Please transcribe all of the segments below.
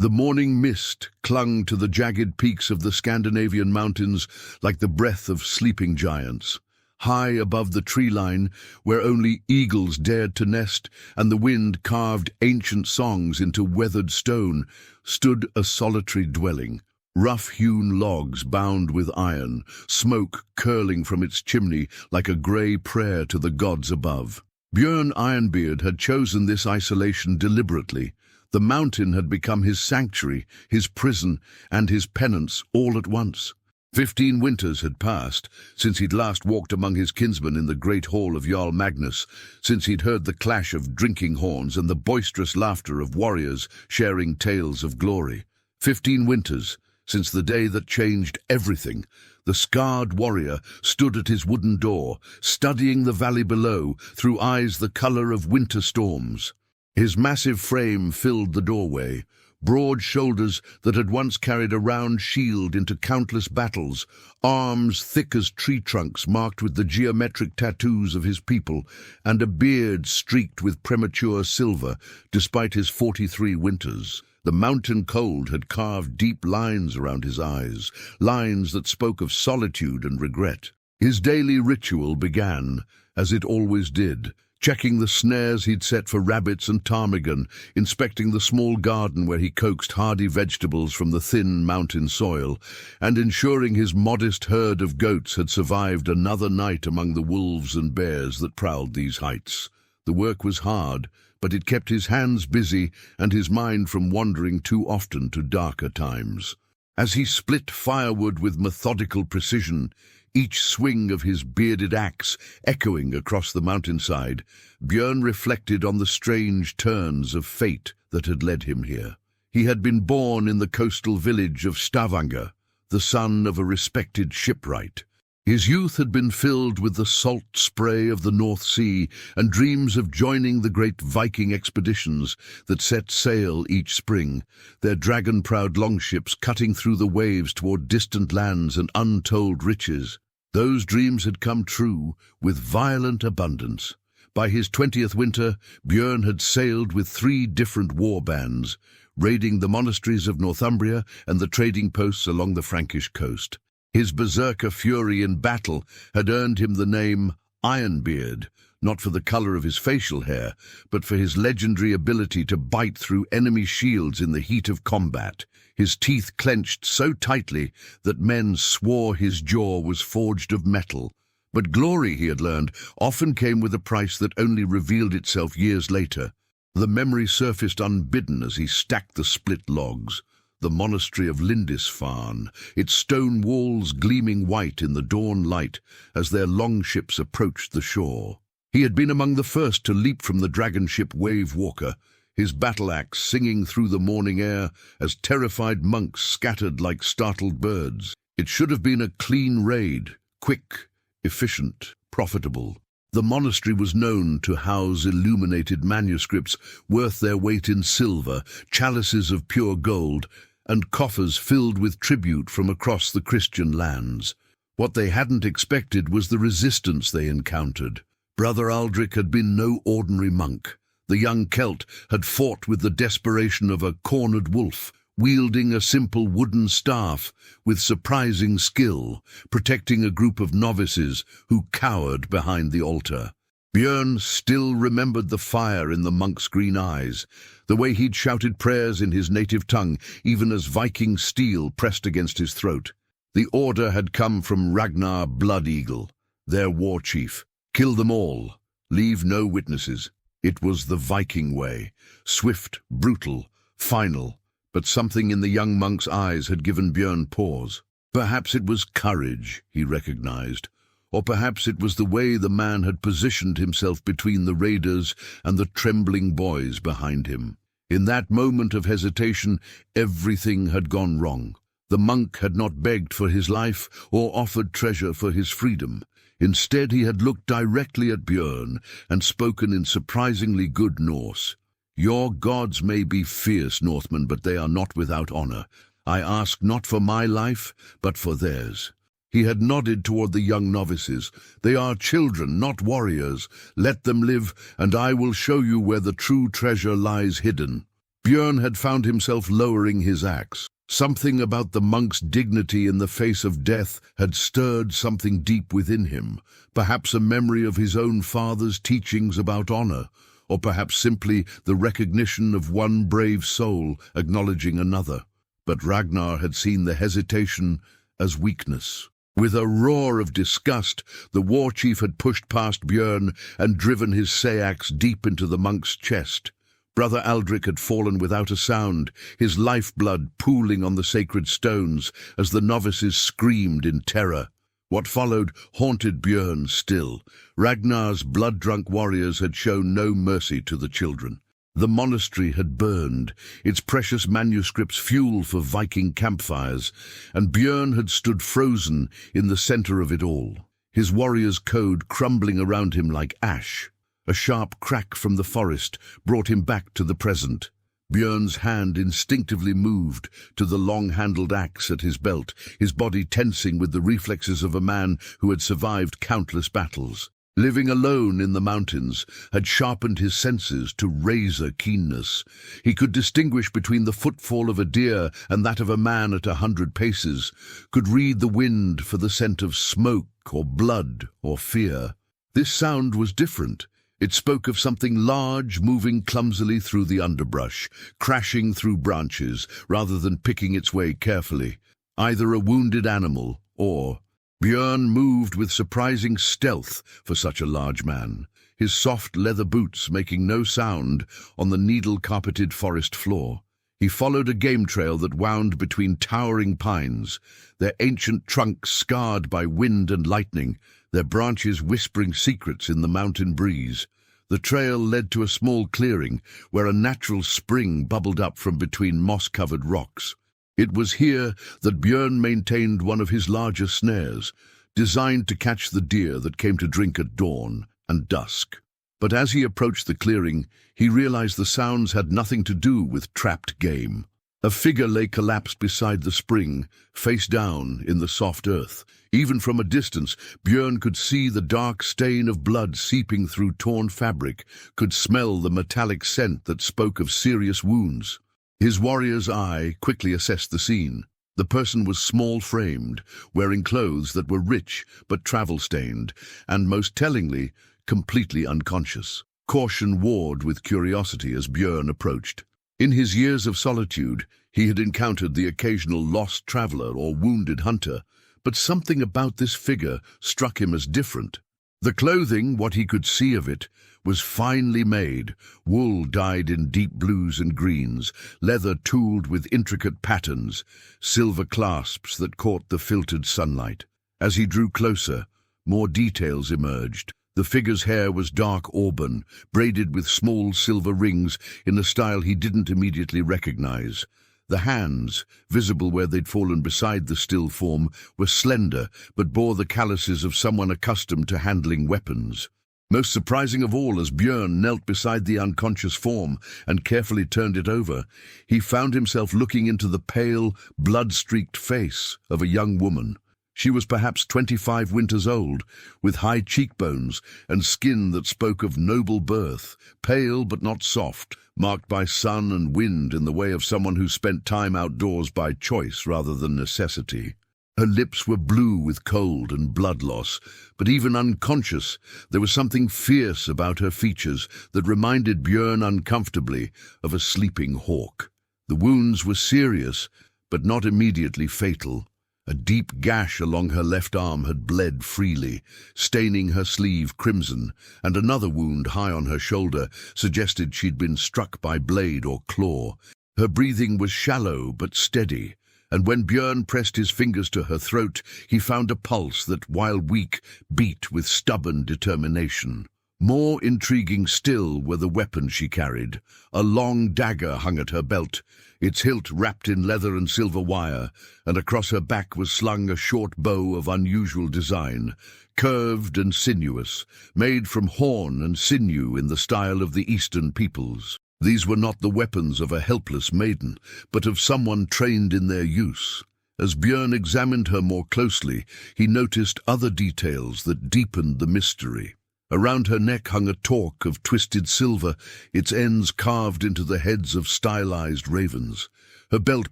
The morning mist clung to the jagged peaks of the Scandinavian mountains like the breath of sleeping giants. High above the tree line, where only eagles dared to nest and the wind carved ancient songs into weathered stone, stood a solitary dwelling. Rough-hewn logs bound with iron, smoke curling from its chimney like a grey prayer to the gods above. Björn Ironbeard had chosen this isolation deliberately. The mountain had become his sanctuary, his prison, and his penance all at once. 15 winters had passed since he'd last walked among his kinsmen in the great hall of Jarl Magnus, since he'd heard the clash of drinking horns and the boisterous laughter of warriors sharing tales of glory. 15 winters since the day that changed everything. The scarred warrior stood at his wooden door, studying the valley below through eyes the color of winter storms. His massive frame filled the doorway, broad shoulders that had once carried a round shield into countless battles, arms thick as tree trunks marked with the geometric tattoos of his people, and a beard streaked with premature silver despite his 43 winters. The mountain cold had carved deep lines around his eyes, lines that spoke of solitude and regret. His daily ritual began, as it always did, checking the snares he'd set for rabbits and ptarmigan, inspecting the small garden where he coaxed hardy vegetables from the thin mountain soil, and ensuring his modest herd of goats had survived another night among the wolves and bears that prowled these heights. The work was hard, but it kept his hands busy and his mind from wandering too often to darker times. As he split firewood with methodical precision, each swing of his bearded axe echoing across the mountainside, Björn reflected on the strange turns of fate that had led him here. He had been born in the coastal village of Stavanger, the son of a respected shipwright. His youth had been filled with the salt spray of the North Sea and dreams of joining the great Viking expeditions that set sail each spring, their dragon-proud longships cutting through the waves toward distant lands and untold riches. Those dreams had come true with violent abundance. By his 20th winter, Björn had sailed with 3 different war bands, raiding the monasteries of Northumbria and the trading posts along the Frankish coast. His berserker fury in battle had earned him the name Ironbeard, not for the color of his facial hair, but for his legendary ability to bite through enemy shields in the heat of combat, his teeth clenched so tightly that men swore his jaw was forged of metal. But glory, he had learned, often came with a price that only revealed itself years later. The memory surfaced unbidden as he stacked the split logs. The monastery of Lindisfarne, its stone walls gleaming white in the dawn light as their longships approached the shore. He had been among the first to leap from the dragon ship Wave Walker, his battle-axe singing through the morning air as terrified monks scattered like startled birds. It should have been a clean raid, quick, efficient, profitable. The monastery was known to house illuminated manuscripts worth their weight in silver, chalices of pure gold, and coffers filled with tribute from across the Christian lands. What they hadn't expected was the resistance they encountered. Brother Aldrich had been no ordinary monk. The young Celt had fought with the desperation of a cornered wolf, wielding a simple wooden staff with surprising skill, protecting a group of novices who cowered behind the altar. Björn still remembered the fire in the monk's green eyes, the way he'd shouted prayers in his native tongue, even as Viking steel pressed against his throat. The order had come from Ragnar Blood-Eagle, their war chief. Kill them all. Leave no witnesses. It was the Viking way, swift, brutal, final, but something in the young monk's eyes had given Björn pause. Perhaps it was courage, he recognized, or perhaps it was the way the man had positioned himself between the raiders and the trembling boys behind him. In that moment of hesitation, everything had gone wrong. The monk had not begged for his life or offered treasure for his freedom. Instead, he had looked directly at Björn and spoken in surprisingly good Norse. "Your gods may be fierce, Northmen, but they are not without honor. I ask not for my life, but for theirs." He had nodded toward the young novices. "They are children, not warriors. Let them live, and I will show you where the true treasure lies hidden." Björn had found himself lowering his axe. Something about the monk's dignity in the face of death had stirred something deep within him, perhaps a memory of his own father's teachings about honor, or perhaps simply the recognition of one brave soul acknowledging another. But Ragnar had seen the hesitation as weakness. With a roar of disgust, the war chief had pushed past Björn and driven his say-axe deep into the monk's chest. Brother Aldrich had fallen without a sound, his lifeblood pooling on the sacred stones as the novices screamed in terror. What followed haunted Björn still. Ragnar's blood-drunk warriors had shown no mercy to the children. The monastery had burned, its precious manuscripts fuel for Viking campfires, and Björn had stood frozen in the center of it all, his warrior's code crumbling around him like ash. A sharp crack from the forest brought him back to the present. Björn's hand instinctively moved to the long-handled axe at his belt, his body tensing with the reflexes of a man who had survived countless battles. Living alone in the mountains had sharpened his senses to razor keenness. He could distinguish between the footfall of a deer and that of a man at 100 paces, could read the wind for the scent of smoke or blood or fear. This sound was different. It spoke of something large moving clumsily through the underbrush, crashing through branches rather than picking its way carefully. Either a wounded animal or... Björn moved with surprising stealth for such a large man, his soft leather boots making no sound on the needle-carpeted forest floor. He followed a game trail that wound between towering pines, their ancient trunks scarred by wind and lightning, their branches whispering secrets in the mountain breeze. The trail led to a small clearing where a natural spring bubbled up from between moss-covered rocks. It was here that Björn maintained one of his larger snares, designed to catch the deer that came to drink at dawn and dusk. But as he approached the clearing, he realized the sounds had nothing to do with trapped game. A figure lay collapsed beside the spring, face down in the soft earth. Even from a distance, Björn could see the dark stain of blood seeping through torn fabric, could smell the metallic scent that spoke of serious wounds. His warrior's eye quickly assessed the scene. The person was small-framed, wearing clothes that were rich but travel-stained, and most tellingly, completely unconscious. Caution warred with curiosity as Björn approached. In his years of solitude, he had encountered the occasional lost traveler or wounded hunter, but something about this figure struck him as different. The clothing, what he could see of it, was finely made, wool dyed in deep blues and greens, leather tooled with intricate patterns, silver clasps that caught the filtered sunlight. As he drew closer, more details emerged. The figure's hair was dark auburn, braided with small silver rings in a style he didn't immediately recognize. The hands, visible where they'd fallen beside the still form, were slender, but bore the calluses of someone accustomed to handling weapons. Most surprising of all, as Björn knelt beside the unconscious form and carefully turned it over, he found himself looking into the pale, blood-streaked face of a young woman. She was perhaps 25 winters old, with high cheekbones and skin that spoke of noble birth, pale but not soft, marked by sun and wind in the way of someone who spent time outdoors by choice rather than necessity. Her lips were blue with cold and blood loss, but even unconscious, there was something fierce about her features that reminded Björn uncomfortably of a sleeping hawk. The wounds were serious, but not immediately fatal. A deep gash along her left arm had bled freely, staining her sleeve crimson, and another wound high on her shoulder suggested she'd been struck by blade or claw. Her breathing was shallow but steady, and when Björn pressed his fingers to her throat, he found a pulse that, while weak, beat with stubborn determination. More intriguing still were the weapons she carried. A long dagger hung at her belt, its hilt wrapped in leather and silver wire, and across her back was slung a short bow of unusual design, curved and sinuous, made from horn and sinew in the style of the Eastern peoples. These were not the weapons of a helpless maiden, but of someone trained in their use. As Björn examined her more closely, he noticed other details that deepened the mystery. Around her neck hung a torque of twisted silver, its ends carved into the heads of stylized ravens. Her belt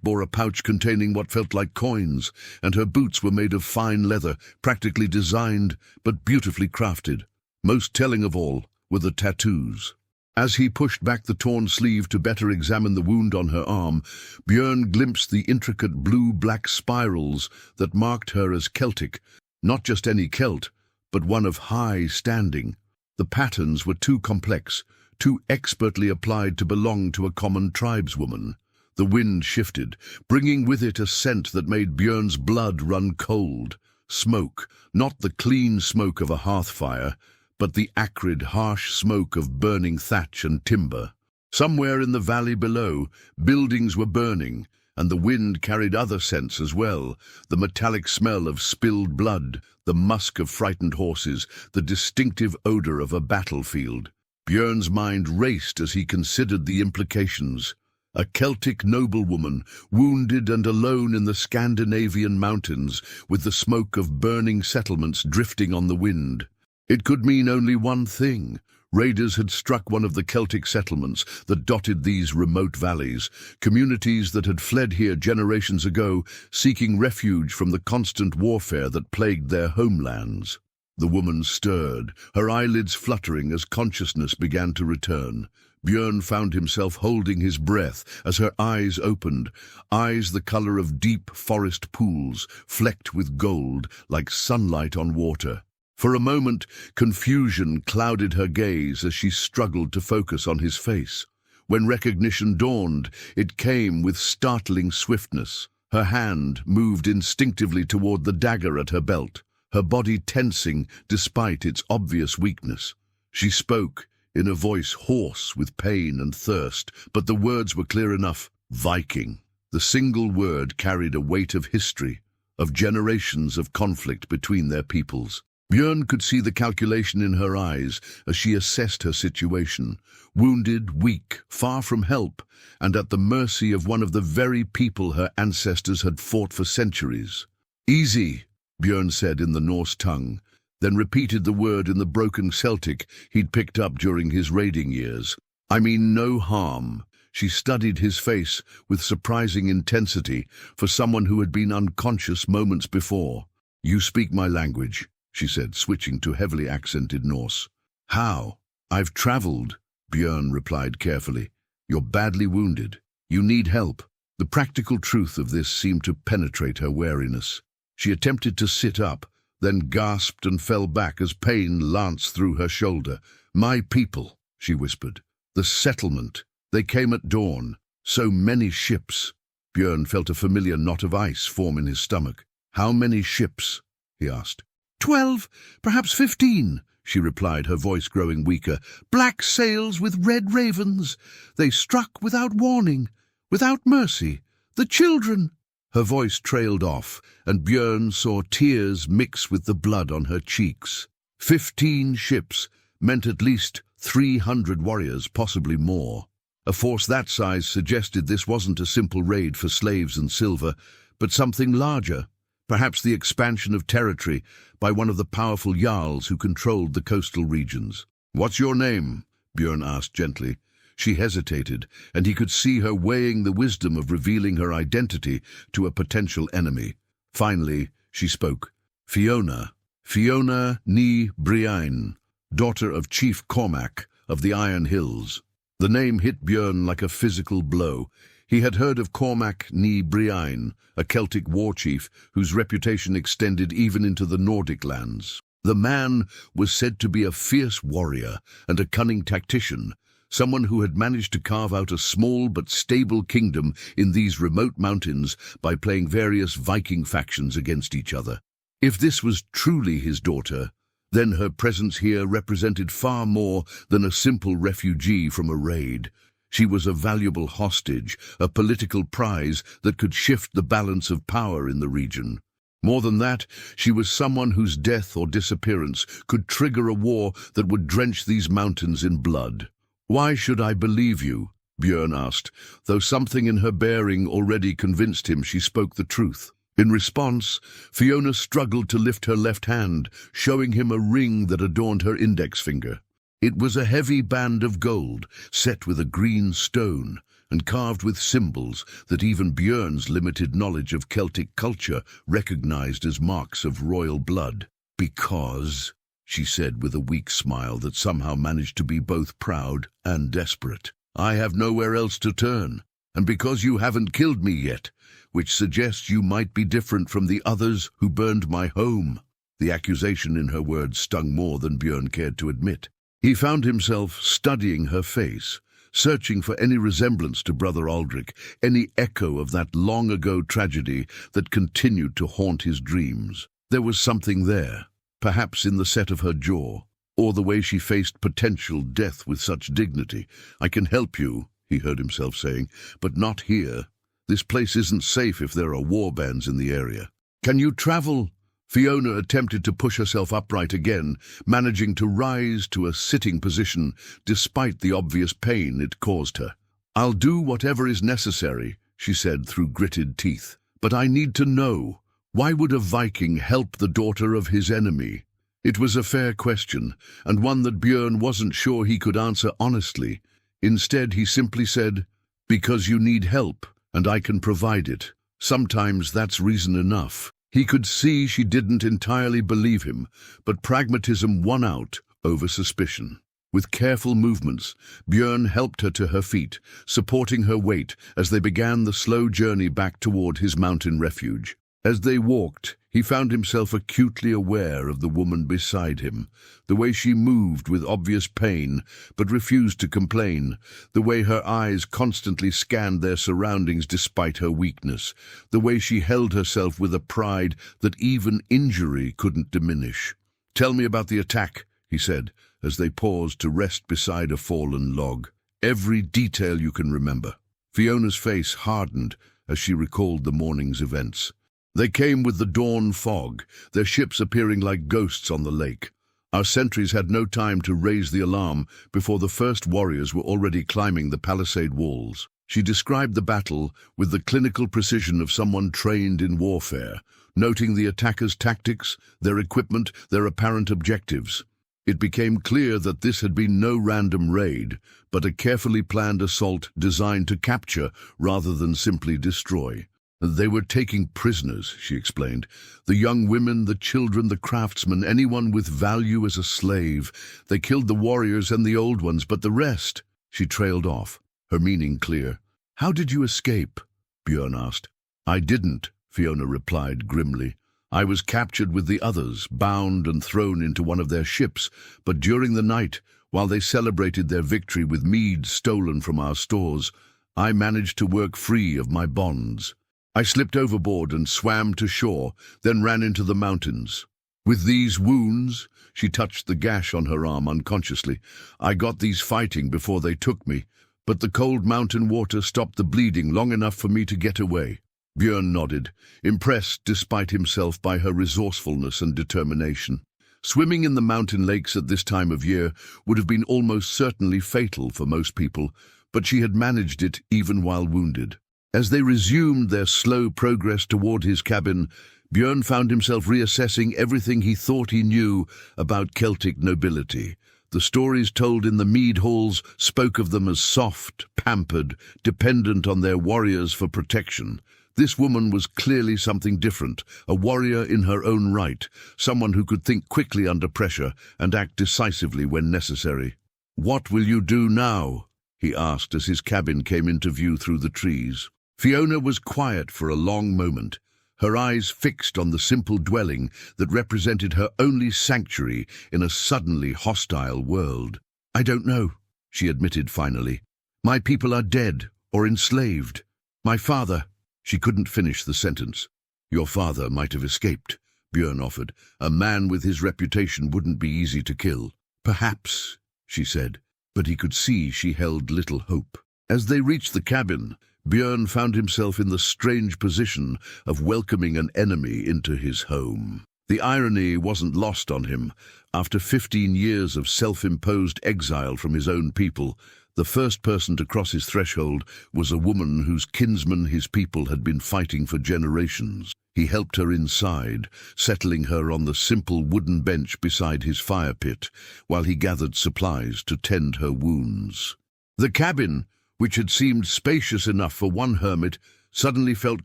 bore a pouch containing what felt like coins, and her boots were made of fine leather, practically designed but beautifully crafted. Most telling of all were the tattoos. As he pushed back the torn sleeve to better examine the wound on her arm, Björn glimpsed the intricate blue-black spirals that marked her as Celtic, not just any Celt, but one of high standing. The patterns were too complex, too expertly applied to belong to a common tribeswoman. The wind shifted, bringing with it a scent that made Björn's blood run cold. Smoke, not the clean smoke of a hearth fire, but the acrid, harsh smoke of burning thatch and timber. Somewhere in the valley below, buildings were burning, and the wind carried other scents as well, the metallic smell of spilled blood, the musk of frightened horses, the distinctive odor of a battlefield. Björn's mind raced as he considered the implications. A Celtic noblewoman, wounded and alone in the Scandinavian mountains, with the smoke of burning settlements drifting on the wind. It could mean only one thing. Raiders had struck one of the Celtic settlements that dotted these remote valleys, communities that had fled here generations ago, seeking refuge from the constant warfare that plagued their homelands. The woman stirred, her eyelids fluttering as consciousness began to return. Björn found himself holding his breath as her eyes opened, eyes the color of deep forest pools, flecked with gold like sunlight on water. For a moment, confusion clouded her gaze as she struggled to focus on his face. When recognition dawned, it came with startling swiftness. Her hand moved instinctively toward the dagger at her belt, her body tensing despite its obvious weakness. She spoke, in a voice hoarse with pain and thirst, but the words were clear enough. Viking. The single word carried a weight of history, of generations of conflict between their peoples. Björn could see the calculation in her eyes as she assessed her situation, wounded, weak, far from help, and at the mercy of one of the very people her ancestors had fought for centuries. Easy, Björn said in the Norse tongue, then repeated the word in the broken Celtic he'd picked up during his raiding years. I mean no harm. She studied his face with surprising intensity for someone who had been unconscious moments before. You speak my language, she said, switching to heavily accented Norse. How? I've traveled, Björn replied carefully. You're badly wounded. You need help. The practical truth of this seemed to penetrate her wariness. She attempted to sit up, then gasped and fell back as pain lanced through her shoulder. My people, she whispered. The settlement. They came at dawn. So many ships. Björn felt a familiar knot of ice form in his stomach. How many ships? He asked. 12, perhaps 15, she replied, her voice growing weaker. Black sails with red ravens. They struck without warning, without mercy. The children. Her voice trailed off, and Björn saw tears mix with the blood on her cheeks. 15 ships meant at least 300 warriors, possibly more. A force that size suggested this wasn't a simple raid for slaves and silver, but something larger. Perhaps the expansion of territory by one of the powerful jarls who controlled the coastal regions. What's your name? Björn asked gently. She hesitated, and he could see her weighing the wisdom of revealing her identity to a potential enemy. Finally, she spoke. Fiona. Fiona ni Briain, daughter of Chief Cormac of the Iron Hills. The name hit Björn like a physical blow. He had heard of Cormac ni Briain, a Celtic war chief whose reputation extended even into the Nordic lands. The man was said to be a fierce warrior and a cunning tactician, someone who had managed to carve out a small but stable kingdom in these remote mountains by playing various Viking factions against each other. If this was truly his daughter, then her presence here represented far more than a simple refugee from a raid. She was a valuable hostage, a political prize that could shift the balance of power in the region. More than that, she was someone whose death or disappearance could trigger a war that would drench these mountains in blood. Why should I believe you? Björn asked, though something in her bearing already convinced him she spoke the truth. In response, Fiona struggled to lift her left hand, showing him a ring that adorned her index finger. It was a heavy band of gold, set with a green stone, and carved with symbols that even Björn's limited knowledge of Celtic culture recognized as marks of royal blood. "Because," she said with a weak smile that somehow managed to be both proud and desperate, "I have nowhere else to turn, and because you haven't killed me yet, which suggests you might be different from the others who burned my home." The accusation in her words stung more than Björn cared to admit. He found himself studying her face, searching for any resemblance to Brother Aldrich, any echo of that long-ago tragedy that continued to haunt his dreams. There was something there, perhaps in the set of her jaw, or the way she faced potential death with such dignity. "I can help you," he heard himself saying, "but not here. This place isn't safe if there are war bands in the area." "Can you travel?" Fiona attempted to push herself upright again, managing to rise to a sitting position despite the obvious pain it caused her. "I'll do whatever is necessary," she said through gritted teeth. "But I need to know, why would a Viking help the daughter of his enemy?" It was a fair question, and one that Björn wasn't sure he could answer honestly. Instead, he simply said, "Because you need help, and I can provide it. Sometimes that's reason enough." He could see she didn't entirely believe him, but pragmatism won out over suspicion. With careful movements, Björn helped her to her feet, supporting her weight as they began the slow journey back toward his mountain refuge. As they walked, he found himself acutely aware of the woman beside him, the way she moved with obvious pain but refused to complain, the way her eyes constantly scanned their surroundings despite her weakness, the way she held herself with a pride that even injury couldn't diminish. "Tell me about the attack," he said, as they paused to rest beside a fallen log. "Every detail you can remember." Fiona's face hardened as she recalled the morning's events. They came with the dawn fog, their ships appearing like ghosts on the lake. Our sentries had no time to raise the alarm before the first warriors were already climbing the palisade walls. She described the battle with the clinical precision of someone trained in warfare, noting the attackers' tactics, their equipment, their apparent objectives. It became clear that this had been no random raid, but a carefully planned assault designed to capture rather than simply destroy. "They were taking prisoners," she explained. "The young women, the children, the craftsmen, anyone with value as a slave. They killed the warriors and the old ones, but the rest—" She trailed off, her meaning clear. "How did you escape?" Björn asked. "I didn't," Fiona replied grimly. "I was captured with the others, bound and thrown into one of their ships, but during the night, while they celebrated their victory with mead stolen from our stores, I managed to work free of my bonds. I slipped overboard and swam to shore, then ran into the mountains. With these wounds," she touched the gash on her arm unconsciously, "I got these fighting before they took me, but the cold mountain water stopped the bleeding long enough for me to get away." Björn nodded, impressed despite himself by her resourcefulness and determination. Swimming in the mountain lakes at this time of year would have been almost certainly fatal for most people, but she had managed it even while wounded. As they resumed their slow progress toward his cabin, Björn found himself reassessing everything he thought he knew about Celtic nobility. The stories told in the mead halls spoke of them as soft, pampered, dependent on their warriors for protection. This woman was clearly something different, a warrior in her own right, someone who could think quickly under pressure and act decisively when necessary. "What will you do now?" he asked as his cabin came into view through the trees. Fiona was quiet for a long moment, her eyes fixed on the simple dwelling that represented her only sanctuary in a suddenly hostile world. "I don't know," she admitted finally. "My people are dead or enslaved. My father—" She couldn't finish the sentence. "Your father might have escaped," Björn offered. "A man with his reputation wouldn't be easy to kill." "Perhaps," she said, but he could see she held little hope. As they reached the cabin, Björn found himself in the strange position of welcoming an enemy into his home. The irony wasn't lost on him. After 15 years of self-imposed exile from his own people, the first person to cross his threshold was a woman whose kinsman his people had been fighting for generations. He helped her inside, settling her on the simple wooden bench beside his fire pit, while he gathered supplies to tend her wounds. The cabin, which had seemed spacious enough for one hermit, suddenly felt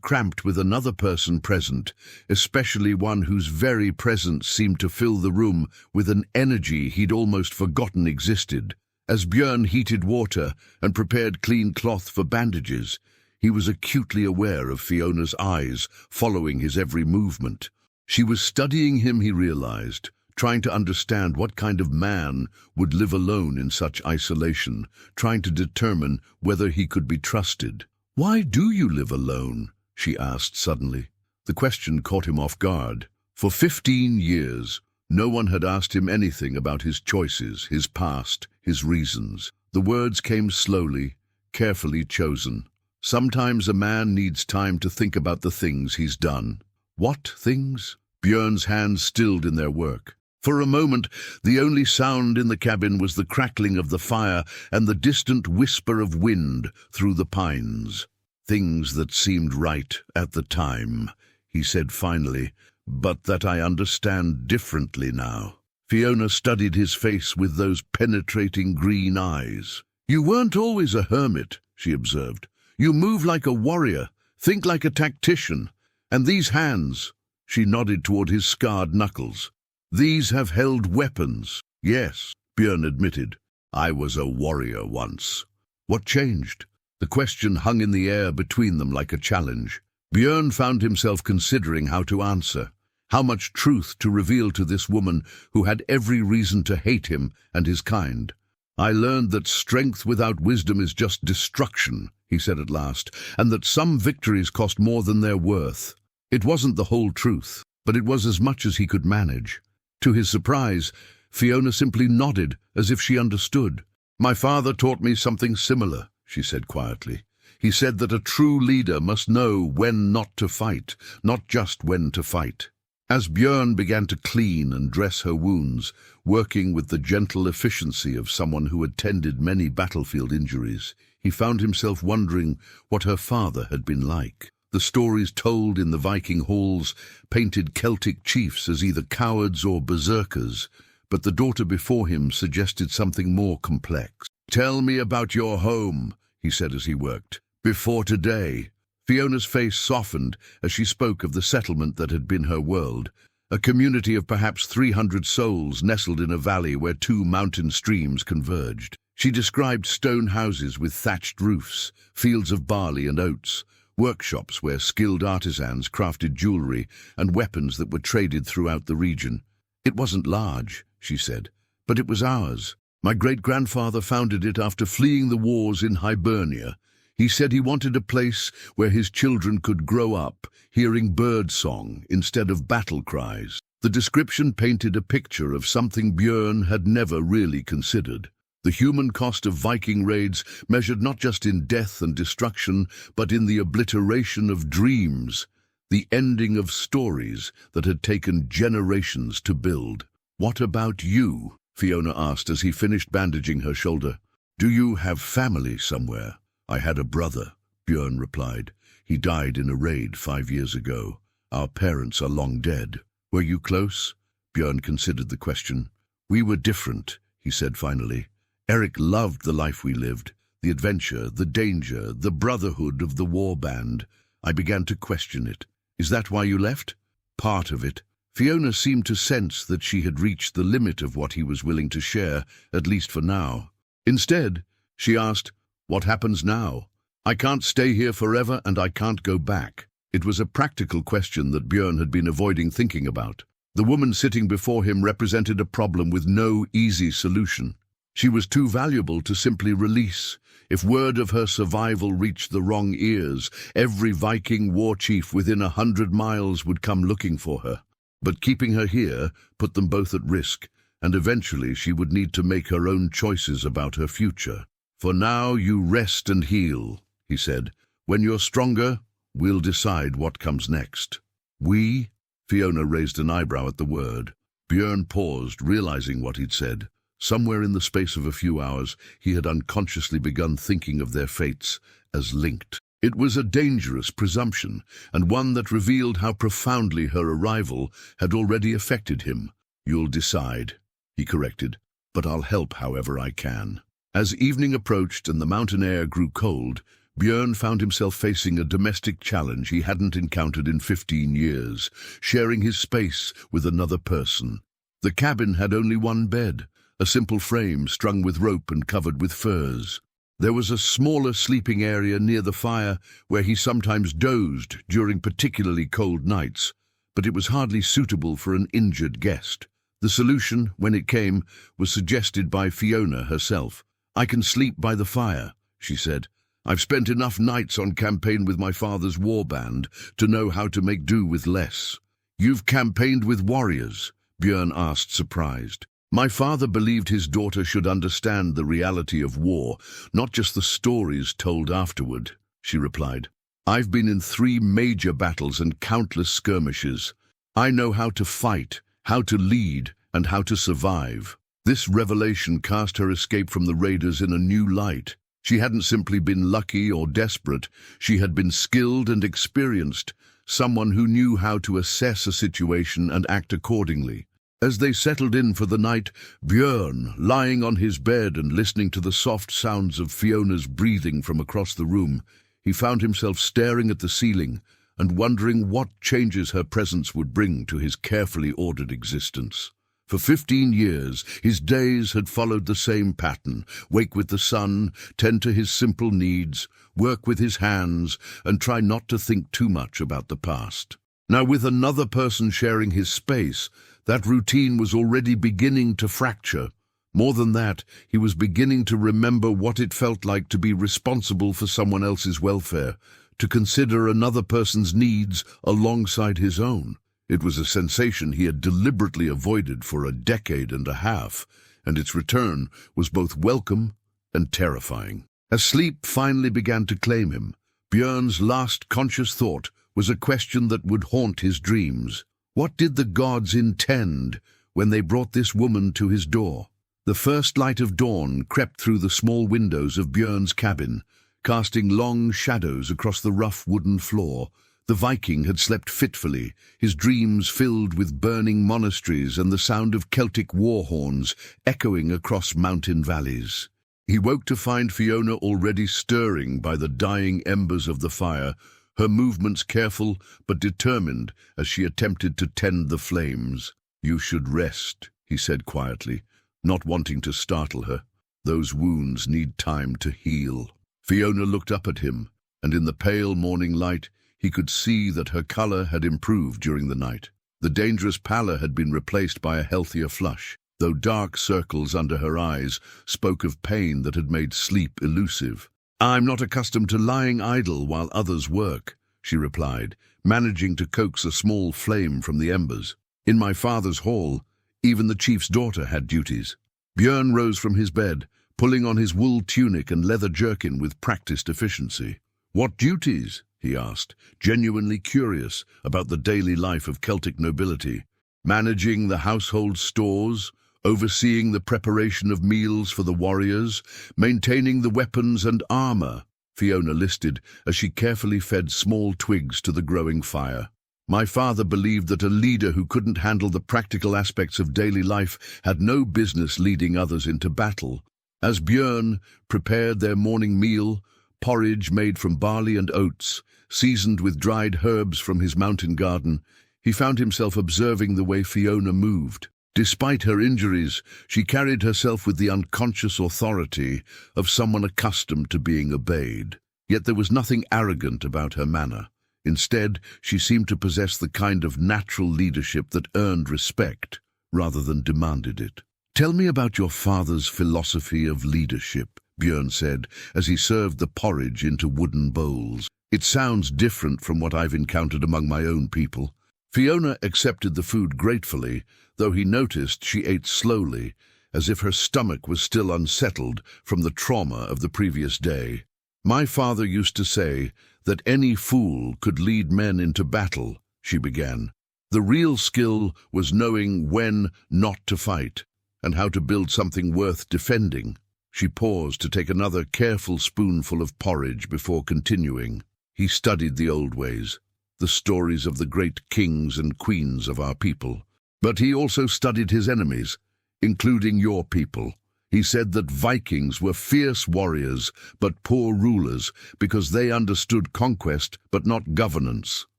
cramped with another person present, especially one whose very presence seemed to fill the room with an energy he'd almost forgotten existed. As Björn heated water and prepared clean cloth for bandages, he was acutely aware of Fiona's eyes following his every movement. She was studying him, he realized, trying to understand what kind of man would live alone in such isolation, trying to determine whether he could be trusted. "Why do you live alone?" she asked suddenly. The question caught him off guard. For 15 years, no one had asked him anything about his choices, his past, his reasons. The words came slowly, carefully chosen. Sometimes a man needs time to think about the things he's done. What things? Björn's hands stilled in their work. For a moment, the only sound in the cabin was the crackling of the fire and the distant whisper of wind through the pines. "Things that seemed right at the time," he said finally, "but that I understand differently now." Fiona studied his face with those penetrating green eyes. "You weren't always a hermit," she observed. "You move like a warrior, think like a tactician. And these hands," she nodded toward his scarred knuckles, "these have held weapons." "Yes," Björn admitted. "I was a warrior once." What changed? The question hung in the air between them like a challenge. Björn found himself considering how to answer, how much truth to reveal to this woman who had every reason to hate him and his kind. "I learned that strength without wisdom is just destruction," he said at last, "and that some victories cost more than their worth." It wasn't the whole truth, but it was as much as he could manage. To his surprise, Fiona simply nodded as if she understood. "My father taught me something similar," she said quietly. "He said that a true leader must know when not to fight, not just when to fight." As Björn began to clean and dress her wounds, working with the gentle efficiency of someone who had tended many battlefield injuries, he found himself wondering what her father had been like. The stories told in the Viking halls painted Celtic chiefs as either cowards or berserkers, but the daughter before him suggested something more complex. "Tell me about your home," he said as he worked. "Before today." Fiona's face softened as she spoke of the settlement that had been her world, a community of perhaps 300 souls nestled in a valley where two mountain streams converged. She described stone houses with thatched roofs, fields of barley and oats, workshops where skilled artisans crafted jewelry and weapons that were traded throughout the region. "It wasn't large," she said, "but it was ours. My great-grandfather founded it after fleeing the wars in Hibernia. He said he wanted a place where his children could grow up, hearing bird song instead of battle cries." The description painted a picture of something Björn had never really considered. The human cost of Viking raids measured not just in death and destruction, but in the obliteration of dreams, the ending of stories that had taken generations to build. "What about you?" Fiona asked as he finished bandaging her shoulder. "Do you have family somewhere?" "I had a brother," Björn replied. "He died in a raid 5 years ago. Our parents are long dead." "Were you close?" Björn considered the question. "We were different," he said finally. "Eric loved the life we lived, the adventure, the danger, the brotherhood of the war band. I began to question it. Is that why you left?" "Part of it." Fiona seemed to sense that she had reached the limit of what he was willing to share, at least for now. Instead, she asked, "What happens now? I can't stay here forever and I can't go back." It was a practical question that Björn had been avoiding thinking about. The woman sitting before him represented a problem with no easy solution. She was too valuable to simply release. If word of her survival reached the wrong ears, every Viking war chief within 100 miles would come looking for her. But keeping her here put them both at risk, and eventually she would need to make her own choices about her future. "For now you rest and heal," he said. "When you're stronger, we'll decide what comes next." "We?" Fiona raised an eyebrow at the word. Björn paused, realizing what he'd said. Somewhere in the space of a few hours, he had unconsciously begun thinking of their fates as linked. It was a dangerous presumption, and one that revealed how profoundly her arrival had already affected him. "You'll decide," he corrected, "but I'll help however I can." As evening approached and the mountain air grew cold, Björn found himself facing a domestic challenge he hadn't encountered in 15 years, sharing his space with another person. The cabin had only one bed, a simple frame strung with rope and covered with furs. There was a smaller sleeping area near the fire where he sometimes dozed during particularly cold nights, but it was hardly suitable for an injured guest. The solution, when it came, was suggested by Fiona herself. "I can sleep by the fire," she said. "I've spent enough nights on campaign with my father's war band to know how to make do with less." "You've campaigned with warriors?" Björn asked, surprised. "My father believed his daughter should understand the reality of war, not just the stories told afterward," she replied. "I've been in 3 major battles and countless skirmishes. I know how to fight, how to lead, and how to survive." This revelation cast her escape from the raiders in a new light. She hadn't simply been lucky or desperate, she had been skilled and experienced, someone who knew how to assess a situation and act accordingly. As they settled in for the night, Björn, lying on his bed and listening to the soft sounds of Fiona's breathing from across the room, he found himself staring at the ceiling and wondering what changes her presence would bring to his carefully ordered existence. For 15 years, his days had followed the same pattern: wake with the sun, tend to his simple needs, work with his hands, and try not to think too much about the past. Now, with another person sharing his space, that routine was already beginning to fracture. More than that, he was beginning to remember what it felt like to be responsible for someone else's welfare, to consider another person's needs alongside his own. It was a sensation he had deliberately avoided for a decade and a half, and its return was both welcome and terrifying. As sleep finally began to claim him, Björn's last conscious thought was a question that would haunt his dreams. What did the gods intend when they brought this woman to his door? The first light of dawn crept through the small windows of Björn's cabin, casting long shadows across the rough wooden floor. The Viking had slept fitfully, his dreams filled with burning monasteries and the sound of Celtic war horns echoing across mountain valleys. He woke to find Fiona already stirring by the dying embers of the fire, her movements careful but determined as she attempted to tend the flames. "You should rest," he said quietly, not wanting to startle her. "Those wounds need time to heal." Fiona looked up at him, and in the pale morning light, he could see that her color had improved during the night. The dangerous pallor had been replaced by a healthier flush, though dark circles under her eyes spoke of pain that had made sleep elusive. "I'm not accustomed to lying idle while others work," she replied, managing to coax a small flame from the embers. "In my father's hall, even the chief's daughter had duties." Björn rose from his bed, pulling on his wool tunic and leather jerkin with practiced efficiency. "What duties?" he asked, genuinely curious about the daily life of Celtic nobility. "Managing the household stores, overseeing the preparation of meals for the warriors, maintaining the weapons and armor," Fiona listed as she carefully fed small twigs to the growing fire. "My father believed that a leader who couldn't handle the practical aspects of daily life had no business leading others into battle." As Björn prepared their morning meal, porridge made from barley and oats, seasoned with dried herbs from his mountain garden, he found himself observing the way Fiona moved. Despite her injuries, she carried herself with the unconscious authority of someone accustomed to being obeyed. Yet there was nothing arrogant about her manner. Instead, she seemed to possess the kind of natural leadership that earned respect rather than demanded it. "Tell me about your father's philosophy of leadership," Björn said as he served the porridge into wooden bowls. "It sounds different from what I've encountered among my own people." Fiona accepted the food gratefully, though he noticed she ate slowly, as if her stomach was still unsettled from the trauma of the previous day. "My father used to say that any fool could lead men into battle," she began. "The real skill was knowing when not to fight, and how to build something worth defending." She paused to take another careful spoonful of porridge before continuing. He studied the old ways, the stories of the great kings and queens of our people. But he also studied his enemies, including your people. He said that Vikings were fierce warriors but poor rulers because they understood conquest but not governance.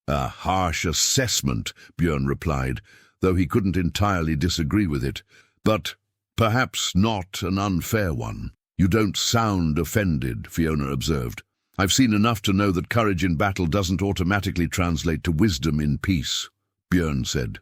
A harsh assessment, Björn replied, though he couldn't entirely disagree with it. But perhaps not an unfair one. You don't sound offended, Fiona observed. I've seen enough to know that courage in battle doesn't automatically translate to wisdom in peace, Björn said.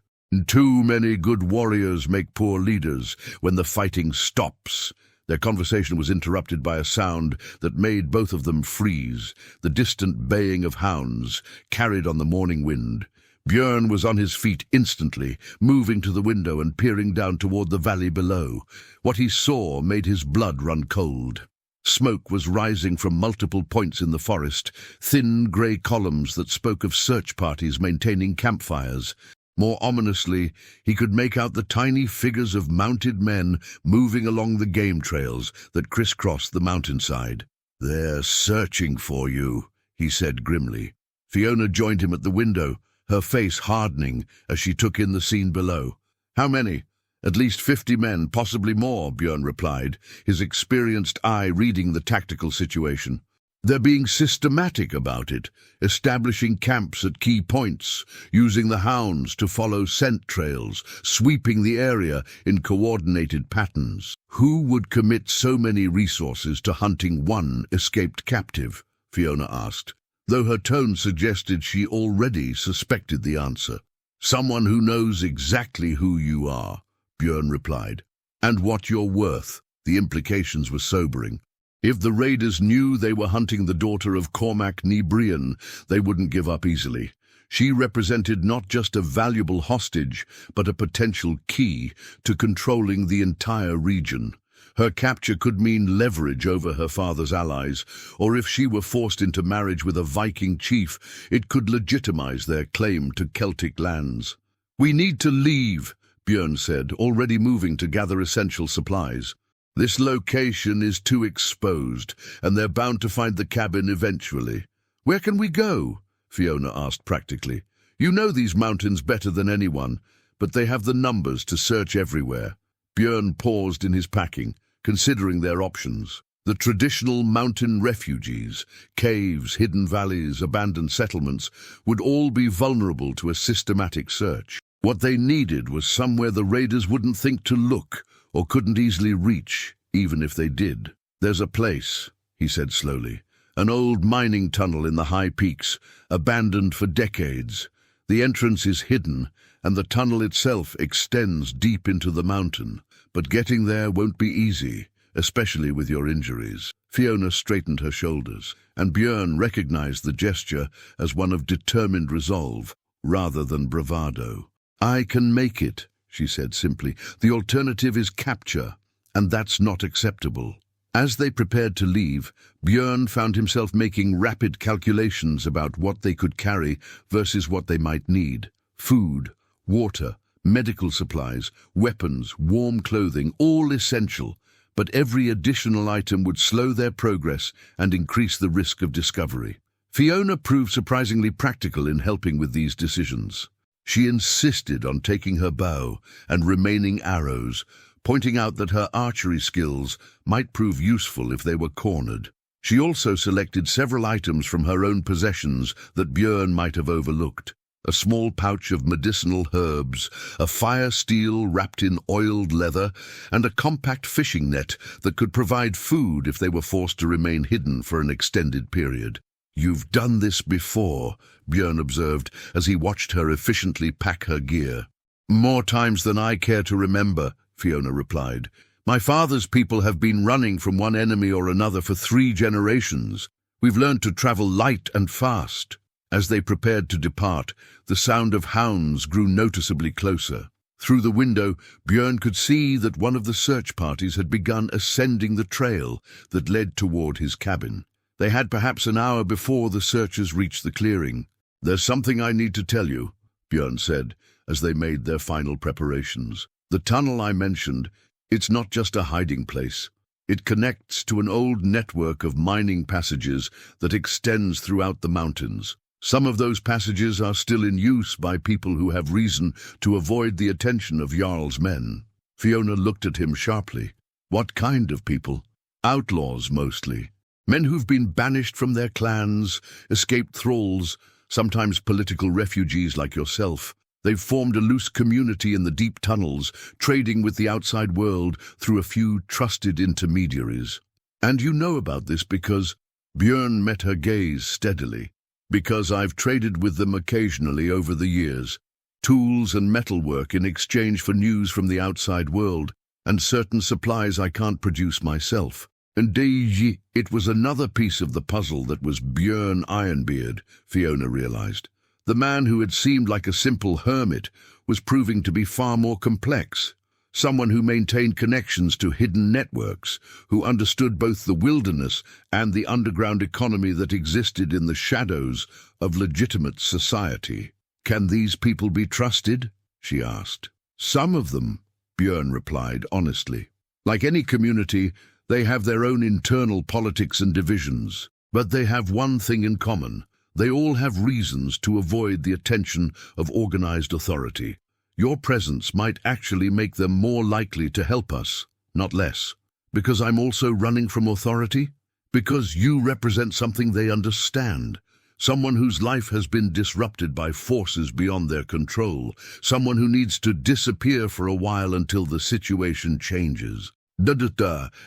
Too many good warriors make poor leaders when the fighting stops. Their conversation was interrupted by a sound that made both of them freeze, the distant baying of hounds, carried on the morning wind. Björn was on his feet instantly, moving to the window and peering down toward the valley below. What he saw made his blood run cold. Smoke was rising from multiple points in the forest, thin grey columns that spoke of search parties maintaining campfires. More ominously, he could make out the tiny figures of mounted men moving along the game trails that crisscrossed the mountainside. "They're searching for you," he said grimly. Fiona joined him at the window, her face hardening as she took in the scene below. "How many?" "At least 50 men, possibly more," Björn replied, his experienced eye reading the tactical situation. "They're being systematic about it, establishing camps at key points, using the hounds to follow scent trails, sweeping the area in coordinated patterns." "Who would commit so many resources to hunting one escaped captive?" Fiona asked, though her tone suggested she already suspected the answer. "Someone who knows exactly who you are," Björn replied, "and what you're worth." The implications were sobering. If the raiders knew they were hunting the daughter of Cormac ny Brian, they wouldn't give up easily. She represented not just a valuable hostage, but a potential key to controlling the entire region. Her capture could mean leverage over her father's allies, or if she were forced into marriage with a Viking chief, it could legitimize their claim to Celtic lands. "We need to leave," Björn said, already moving to gather essential supplies. "This location is too exposed, and they're bound to find the cabin eventually." "Where can we go?" Fiona asked practically. "You know these mountains better than anyone, but they have the numbers to search everywhere." Björn paused in his packing, considering their options. The traditional mountain refuges, caves, hidden valleys, abandoned settlements, would all be vulnerable to a systematic search. What they needed was somewhere the raiders wouldn't think to look, or couldn't easily reach, even if they did. "There's a place," he said slowly, "an old mining tunnel in the high peaks, abandoned for decades. The entrance is hidden, and the tunnel itself extends deep into the mountain. But getting there won't be easy, especially with your injuries." Fiona straightened her shoulders, and Björn recognized the gesture as one of determined resolve, rather than bravado. "I can make it," she said simply. "The alternative is capture, and that's not acceptable." As they prepared to leave, Björn found himself making rapid calculations about what they could carry versus what they might need. Food, water, medical supplies, weapons, warm clothing, all essential, but every additional item would slow their progress and increase the risk of discovery. Fiona proved surprisingly practical in helping with these decisions. She insisted on taking her bow and remaining arrows, pointing out that her archery skills might prove useful if they were cornered. She also selected several items from her own possessions that Björn might have overlooked. A small pouch of medicinal herbs, a fire steel wrapped in oiled leather, and a compact fishing net that could provide food if they were forced to remain hidden for an extended period. "You've done this before," Björn observed as he watched her efficiently pack her gear. "More times than I care to remember," Fiona replied. "My father's people have been running from one enemy or another for 3 generations. We've learned to travel light and fast." As they prepared to depart, the sound of hounds grew noticeably closer. Through the window, Björn could see that one of the search parties had begun ascending the trail that led toward his cabin. They had perhaps an hour before the searchers reached the clearing. "There's something I need to tell you," Björn said, as they made their final preparations. "The tunnel I mentioned, it's not just a hiding place. It connects to an old network of mining passages that extends throughout the mountains. Some of those passages are still in use by people who have reason to avoid the attention of Jarl's men. Fiona looked at him sharply. What kind of people? Outlaws, mostly. Men who've been banished from their clans, escaped thralls, sometimes political refugees like yourself. They've formed a loose community in the deep tunnels, trading with the outside world through a few trusted intermediaries. And you know about this because Björn met her gaze steadily. Because I've traded with them occasionally over the years. Tools and metalwork in exchange for news from the outside world, and certain supplies I can't produce myself. And it was another piece of the puzzle that was Björn Ironbeard, Fiona realized. The man who had seemed like a simple hermit was proving to be far more complex. Someone who maintained connections to hidden networks, who understood both the wilderness and the underground economy that existed in the shadows of legitimate society. Can these people be trusted? She asked. Some of them, Björn replied honestly. Like any community, they have their own internal politics and divisions, but they have one thing in common. They all have reasons to avoid the attention of organized authority. Your presence might actually make them more likely to help us, not less. Because I'm also running from authority? Because you represent something they understand. Someone whose life has been disrupted by forces beyond their control. Someone who needs to disappear for a while until the situation changes.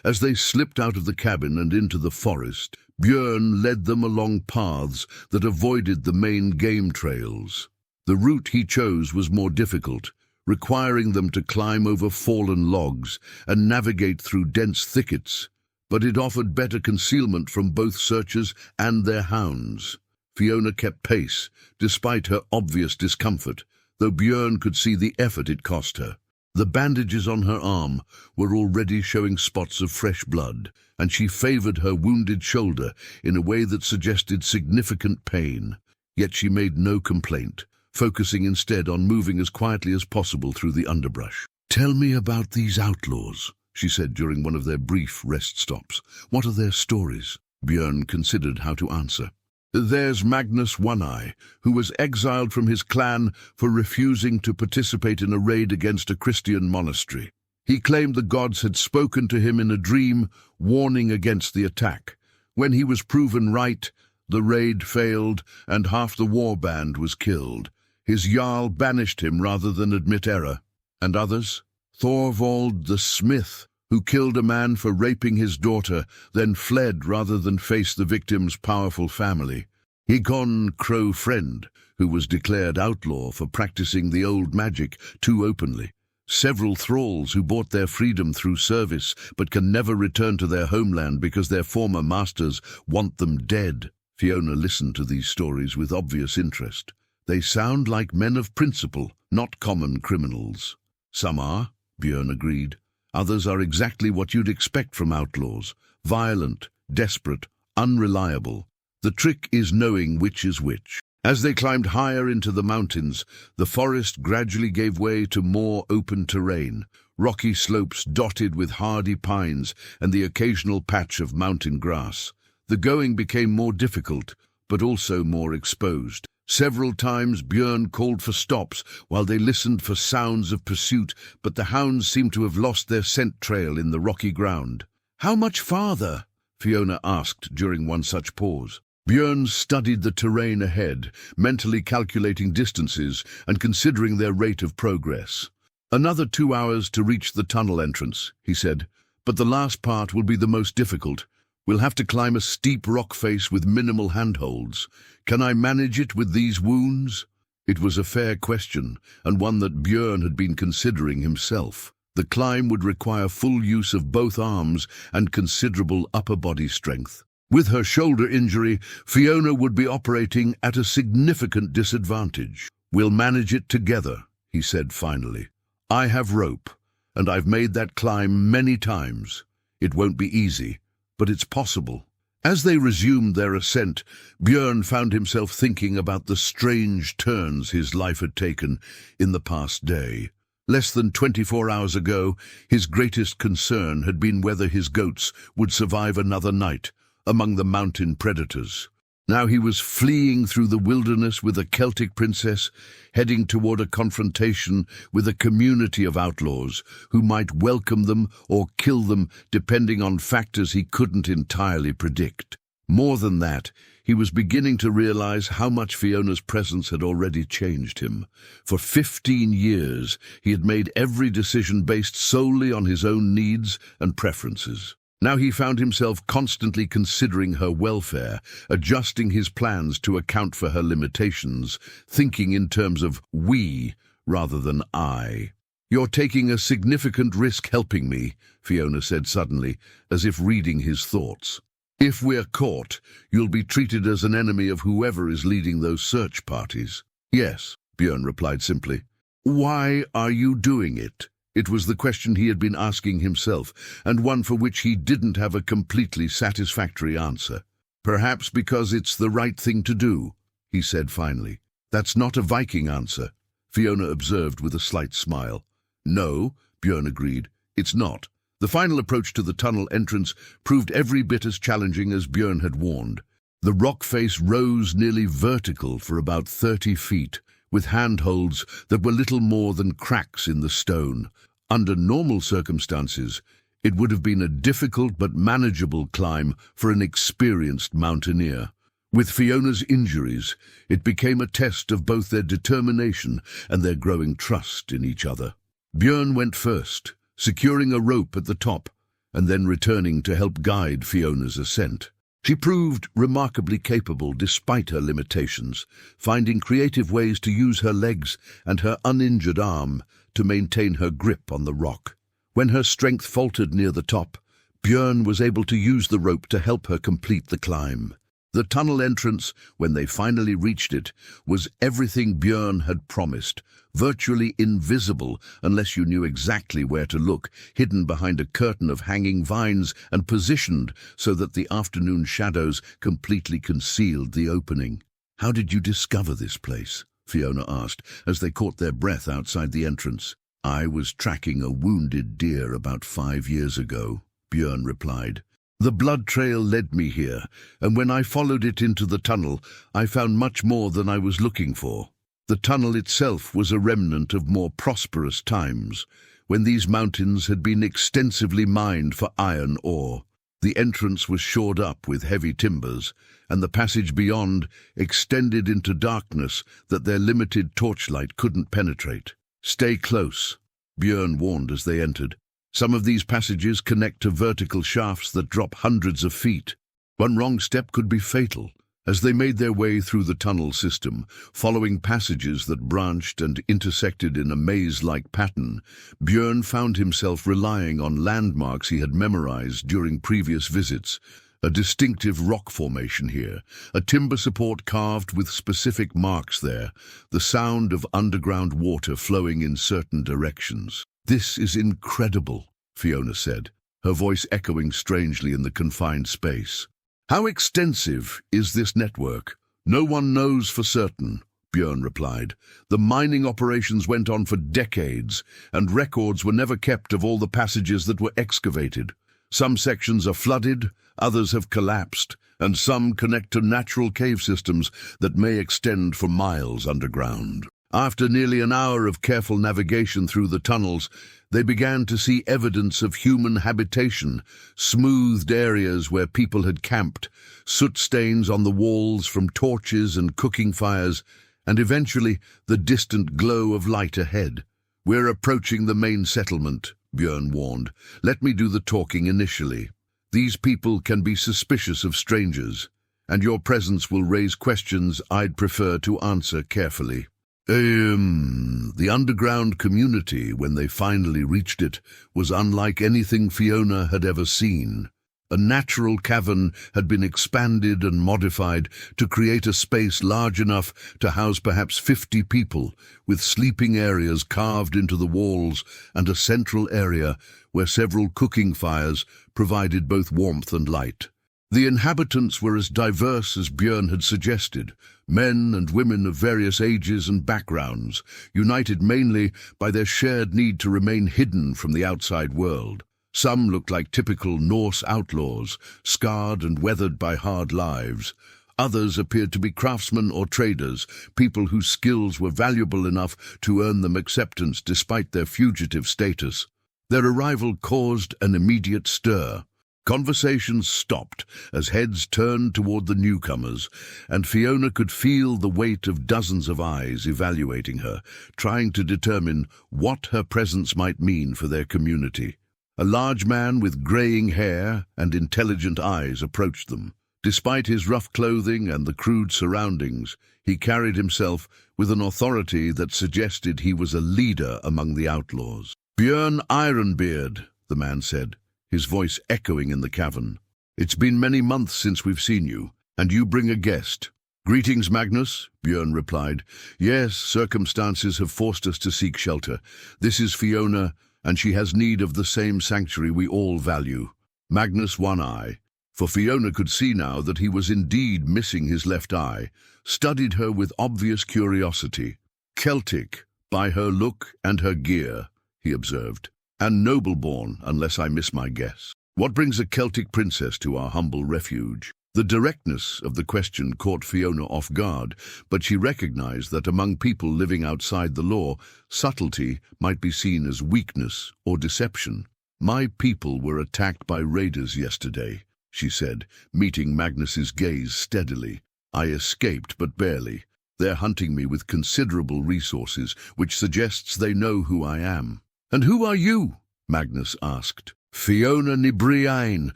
As they slipped out of the cabin and into the forest, Björn led them along paths that avoided the main game trails. The route he chose was more difficult, requiring them to climb over fallen logs and navigate through dense thickets, but it offered better concealment from both searchers and their hounds. Fiona kept pace, despite her obvious discomfort, though Björn could see the effort it cost her. The bandages on her arm were already showing spots of fresh blood, and she favored her wounded shoulder in a way that suggested significant pain. Yet she made no complaint, focusing instead on moving as quietly as possible through the underbrush. "Tell me about these outlaws," she said during one of their brief rest stops. "What are their stories?" Björn considered how to answer. "There's Magnus One-Eye, who was exiled from his clan for refusing to participate in a raid against a Christian monastery. He claimed the gods had spoken to him in a dream, warning against the attack. When he was proven right, the raid failed and half the war band was killed. His Jarl banished him rather than admit error. And others? Thorvald the Smith, who killed a man for raping his daughter, then fled rather than face the victim's powerful family. Egon Crow-Friend, who was declared outlaw for practicing the old magic too openly. Several thralls who bought their freedom through service but can never return to their homeland because their former masters want them dead." Fiona listened to these stories with obvious interest. "They sound like men of principle, not common criminals." "Some are," Björn agreed. "Others are exactly what you'd expect from outlaws. Violent, desperate, unreliable. The trick is knowing which is which." As they climbed higher into the mountains, the forest gradually gave way to more open terrain, rocky slopes dotted with hardy pines and the occasional patch of mountain grass. The going became more difficult, but also more exposed. Several times Björn called for stops while they listened for sounds of pursuit, but the hounds seemed to have lost their scent trail in the rocky ground. "How much farther?" Fiona asked during one such pause. Björn studied the terrain ahead, mentally calculating distances and considering their rate of progress. "Another 2 hours to reach the tunnel entrance," he said, "but the last part will be the most difficult. We'll have to climb a steep rock face with minimal handholds. Can I manage it with these wounds?" It was a fair question, and one that Björn had been considering himself. The climb would require full use of both arms and considerable upper body strength. With her shoulder injury, Fiona would be operating at a significant disadvantage. "We'll manage it together," he said finally. "I have rope, and I've made that climb many times. It won't be easy, but it's possible." As they resumed their ascent, Björn found himself thinking about the strange turns his life had taken in the past day. Less than 24 hours ago, his greatest concern had been whether his goats would survive another night among the mountain predators. Now he was fleeing through the wilderness with a Celtic princess, heading toward a confrontation with a community of outlaws who might welcome them or kill them depending on factors he couldn't entirely predict. More than that, he was beginning to realize how much Fiona's presence had already changed him. For 15 years, he had made every decision based solely on his own needs and preferences. Now he found himself constantly considering her welfare, adjusting his plans to account for her limitations, thinking in terms of we rather than I. "You're taking a significant risk helping me," Fiona said suddenly, as if reading his thoughts. "If we're caught, you'll be treated as an enemy of whoever is leading those search parties." "Yes," Björn replied simply. "Why are you doing it?" It was the question he had been asking himself, and one for which he didn't have a completely satisfactory answer. "Perhaps because it's the right thing to do," he said finally. "That's not a Viking answer," Fiona observed with a slight smile. "No," Björn agreed, "it's not." The final approach to the tunnel entrance proved every bit as challenging as Björn had warned. The rock face rose nearly vertical for about 30 feet, with handholds that were little more than cracks in the stone. Under normal circumstances, it would have been a difficult but manageable climb for an experienced mountaineer. With Fiona's injuries, it became a test of both their determination and their growing trust in each other. Björn went first, securing a rope at the top, and then returning to help guide Fiona's ascent. She proved remarkably capable despite her limitations, finding creative ways to use her legs and her uninjured arm to maintain her grip on the rock. When her strength faltered near the top, Björn was able to use the rope to help her complete the climb. The tunnel entrance, when they finally reached it, was everything Björn had promised, virtually invisible unless you knew exactly where to look, hidden behind a curtain of hanging vines and positioned so that the afternoon shadows completely concealed the opening. "How did you discover this place?" Fiona asked, as they caught their breath outside the entrance. "I was tracking a wounded deer about 5 years ago," Björn replied. "The blood trail led me here, and when I followed it into the tunnel, I found much more than I was looking for." The tunnel itself was a remnant of more prosperous times, when these mountains had been extensively mined for iron ore. The entrance was shored up with heavy timbers, and the passage beyond extended into darkness that their limited torchlight couldn't penetrate. "Stay close," Björn warned as they entered. "Some of these passages connect to vertical shafts that drop hundreds of feet. One wrong step could be fatal." As they made their way through the tunnel system, following passages that branched and intersected in a maze-like pattern, Björn found himself relying on landmarks he had memorized during previous visits. A distinctive rock formation here, a timber support carved with specific marks there, the sound of underground water flowing in certain directions. "This is incredible," Fiona said, her voice echoing strangely in the confined space. "How extensive is this network?" "No one knows for certain," Björn replied. "The mining operations went on for decades, and records were never kept of all the passages that were excavated. Some sections are flooded, others have collapsed, and some connect to natural cave systems that may extend for miles underground." After nearly an hour of careful navigation through the tunnels, they began to see evidence of human habitation, smoothed areas where people had camped, soot stains on the walls from torches and cooking fires, and eventually the distant glow of light ahead. "We're approaching the main settlement," Björn warned. "Let me do the talking initially. These people can be suspicious of strangers, and your presence will raise questions I'd prefer to answer carefully." The underground community, when they finally reached it, was unlike anything Fiona had ever seen. A natural cavern had been expanded and modified to create a space large enough to house perhaps 50 people, with sleeping areas carved into the walls and a central area where several cooking fires provided both warmth and light. The inhabitants were as diverse as Björn had suggested, men and women of various ages and backgrounds, united mainly by their shared need to remain hidden from the outside world. Some looked like typical Norse outlaws, scarred and weathered by hard lives. Others appeared to be craftsmen or traders, people whose skills were valuable enough to earn them acceptance despite their fugitive status. Their arrival caused an immediate stir. Conversations stopped as heads turned toward the newcomers, and Fiona could feel the weight of dozens of eyes evaluating her, trying to determine what her presence might mean for their community. A large man with graying hair and intelligent eyes approached them. Despite his rough clothing and the crude surroundings, he carried himself with an authority that suggested he was a leader among the outlaws. "Björn Ironbeard," the man said, his voice echoing in the cavern. "It's been many months since we've seen you, and you bring a guest." "Greetings, Magnus," Björn replied. "Yes, circumstances have forced us to seek shelter. This is Fiona, and she has need of the same sanctuary we all value." Magnus one eye, for Fiona could see now that he was indeed missing his left eye, studied her with obvious curiosity. "Celtic, by her look and her gear," he observed. "And noble-born, unless I miss my guess. What brings a Celtic princess to our humble refuge?" The directness of the question caught Fiona off guard, but she recognized that among people living outside the law, subtlety might be seen as weakness or deception. "My people were attacked by raiders yesterday," she said, meeting Magnus's gaze steadily. "I escaped, but barely. They're hunting me with considerable resources, which suggests they know who I am." "And who are you?" Magnus asked. "Fiona Nibriain,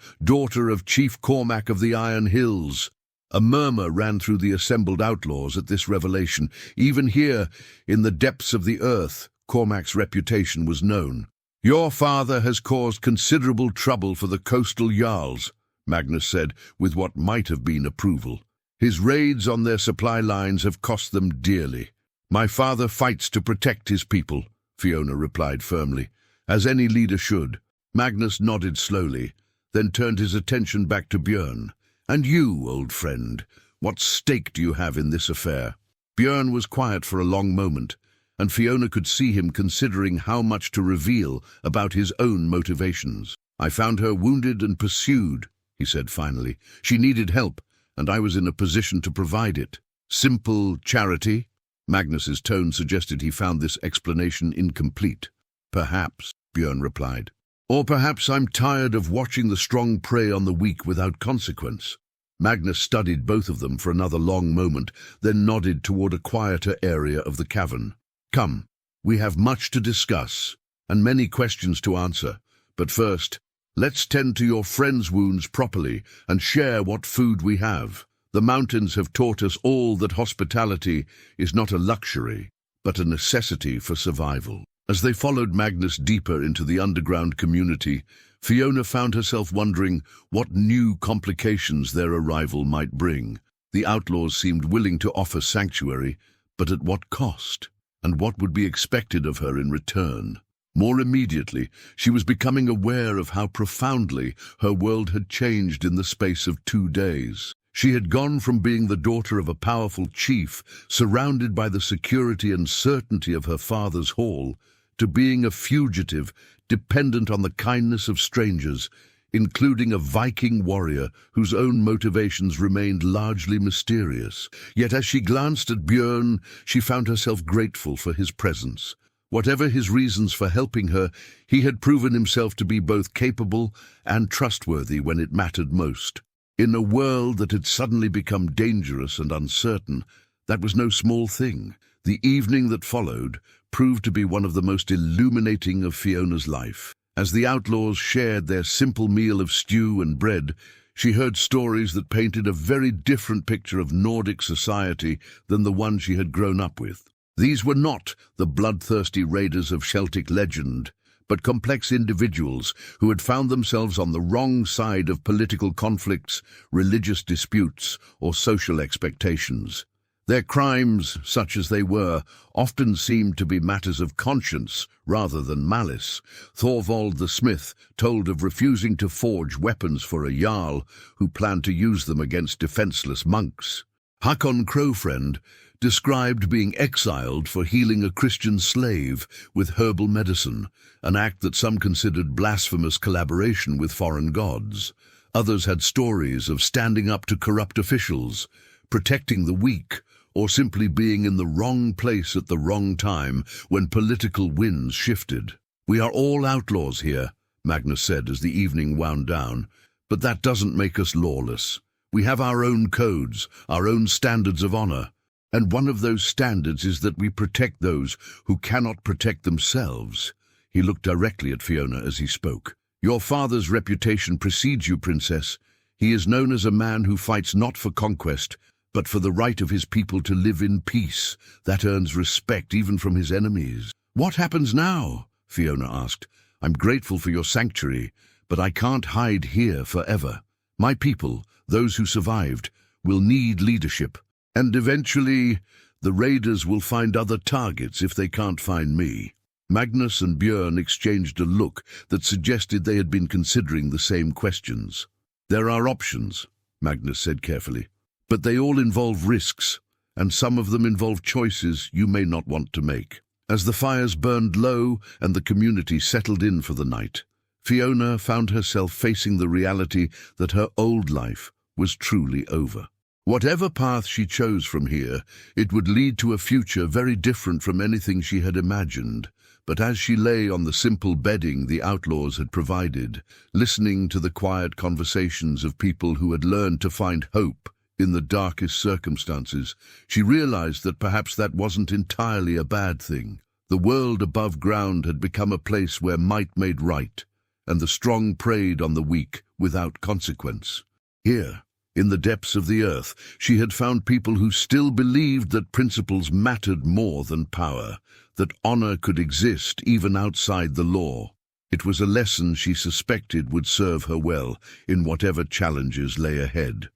daughter of Chief Cormac of the Iron Hills." A murmur ran through the assembled outlaws at this revelation. Even here, in the depths of the earth, Cormac's reputation was known. "Your father has caused considerable trouble for the coastal Jarls," Magnus said, with what might have been approval. "His raids on their supply lines have cost them dearly." "My father fights to protect his people," Fiona replied firmly, "as any leader should." Magnus nodded slowly, then turned his attention back to Björn. "And you, old friend, what stake do you have in this affair?" Björn was quiet for a long moment, and Fiona could see him considering how much to reveal about his own motivations. "I found her wounded and pursued," he said finally. "She needed help, and I was in a position to provide it." "Simple charity?" Magnus's tone suggested he found this explanation incomplete. "Perhaps," Björn replied. "Or perhaps I'm tired of watching the strong prey on the weak without consequence." Magnus studied both of them for another long moment, then nodded toward a quieter area of the cavern. "Come, we have much to discuss, and many questions to answer. But first, let's tend to your friend's wounds properly and share what food we have. The mountains have taught us all that hospitality is not a luxury, but a necessity for survival." As they followed Magnus deeper into the underground community, Fiona found herself wondering what new complications their arrival might bring. The outlaws seemed willing to offer sanctuary, but at what cost? And what would be expected of her in return? More immediately, she was becoming aware of how profoundly her world had changed in the space of 2 days. She had gone from being the daughter of a powerful chief, surrounded by the security and certainty of her father's hall, to being a fugitive, dependent on the kindness of strangers, including a Viking warrior whose own motivations remained largely mysterious. Yet as she glanced at Björn, she found herself grateful for his presence. Whatever his reasons for helping her, he had proven himself to be both capable and trustworthy when it mattered most. In a world that had suddenly become dangerous and uncertain, that was no small thing. The evening that followed proved to be one of the most illuminating of Fiona's life. As the outlaws shared their simple meal of stew and bread, she heard stories that painted a very different picture of Nordic society than the one she had grown up with. These were not the bloodthirsty raiders of Celtic legend, but complex individuals who had found themselves on the wrong side of political conflicts, religious disputes, or social expectations. Their crimes, such as they were, often seemed to be matters of conscience rather than malice. Thorvald the smith told of refusing to forge weapons for a jarl who planned to use them against defenseless monks. Hakon Crowfriend described being exiled for healing a Christian slave with herbal medicine, an act that some considered blasphemous collaboration with foreign gods. Others had stories of standing up to corrupt officials, protecting the weak, or simply being in the wrong place at the wrong time when political winds shifted. "We are all outlaws here," Magnus said as the evening wound down, "but that doesn't make us lawless. We have our own codes, our own standards of honor, and one of those standards is that we protect those who cannot protect themselves." He looked directly at Fiona as he spoke. "Your father's reputation precedes you, Princess. He is known as a man who fights not for conquest, but for the right of his people to live in peace. That earns respect even from his enemies." "What happens now?" Fiona asked. "I'm grateful for your sanctuary, but I can't hide here forever. My people, those who survived, will need leadership, and eventually the raiders will find other targets if they can't find me." Magnus and Björn exchanged a look that suggested they had been considering the same questions. "There are options," Magnus said carefully, "but they all involve risks, and some of them involve choices you may not want to make." As the fires burned low and the community settled in for the night, Fiona found herself facing the reality that her old life was truly over. Whatever path she chose from here, it would lead to a future very different from anything she had imagined. But as she lay on the simple bedding the outlaws had provided, listening to the quiet conversations of people who had learned to find hope in the darkest circumstances, she realized that perhaps that wasn't entirely a bad thing. The world above ground had become a place where might made right, and the strong preyed on the weak without consequence. Here, in the depths of the earth, she had found people who still believed that principles mattered more than power, that honor could exist even outside the law. It was a lesson she suspected would serve her well in whatever challenges lay ahead.